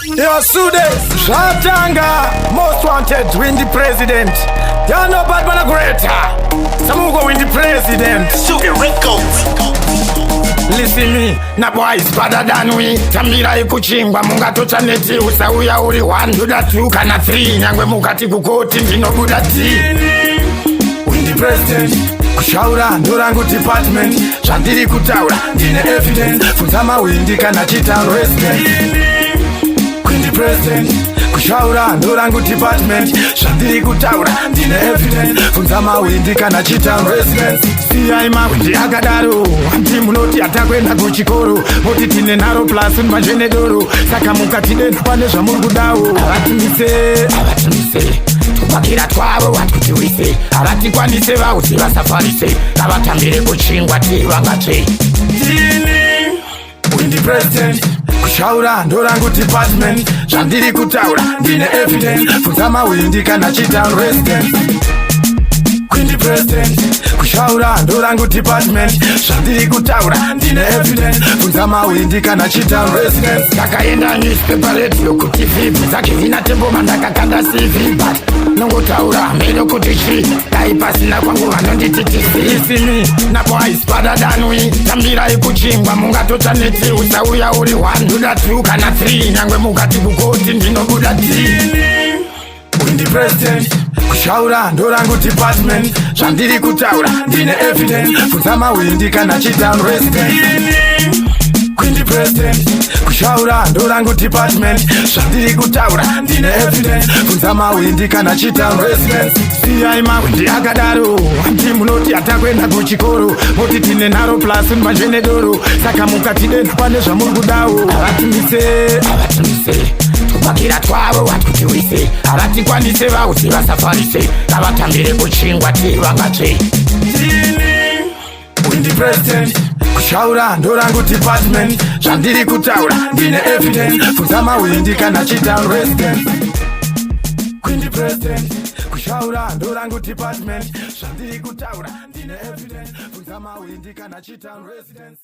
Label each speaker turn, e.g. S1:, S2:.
S1: Yo, Sude, Shatanga, most wanted, win the president. You know bad man a greater. Some who go win the president.
S2: Sude Records.
S1: Listen me, na boy is better than we. Tambira ikuchingwa munga tocha neti. Usauya uri 1, duda 2, kana 3. Nyangwe mukati kukoti, ndino buda T. Win the president. Kushaura ndorangu department. Shandiri kutaura, ndine evidence. Funzama windi kana chita resident. Win the president. Kushaura ndorangu department. Shandiri kutaura, ndine evidence. Funzama windi kana chita resident. Siyaima windi akadaro. Anti munoti atakwenda kuchikoro. Moti tine naro plus majenedoro. Saka mukatide napane zvamurukudawo. Avatimise bakira twabo watutiwise abatikwanise bawuzi basafarise abatambire kuchingwa tivangate dini windi president kushaura ndorangu department zvandiri kutaura ndine evidence funzama windi kana chitown resident windi president kushaura ndorangu department zvandiri kutaura ndine evidence funzama windi kana chitown resident ndakaenda newspaper radio kuti vhibhi dzake vina tembo mandakakanda cv but nongotaura meno kuti chi dai pasina kwangu vanonditi tisisimi nabois better than we tambira ikuchingwa mungatota neti usauya uri 1 duda 2 kana 3 nyangwe mukati kukoti ndinobuda dini windi president kushaura ndorangu department zvandiri kutaura ndine evidence funzama windi kana chitown resident windi president kushaura ndorangu department zvandiri kutaura ndine evidence funzama windi kana chitown resident siyaima windi akadaro anti munoti atakwenda kuchikoro moti tine naro plus majenedoro saka mukatide napane zvamurikudawo avatimise bakira twabo watutiwise abatikwanise bawuzi basafarise abatambire kuchingwa tivangate dini windi president kushaura ndorangu department zvandiri kutaura ndine evidence funzama windi kana chitown resident windi president kushaura ndorangu department zvandiri kutaura ndine evidence funzama windi kana chitown resident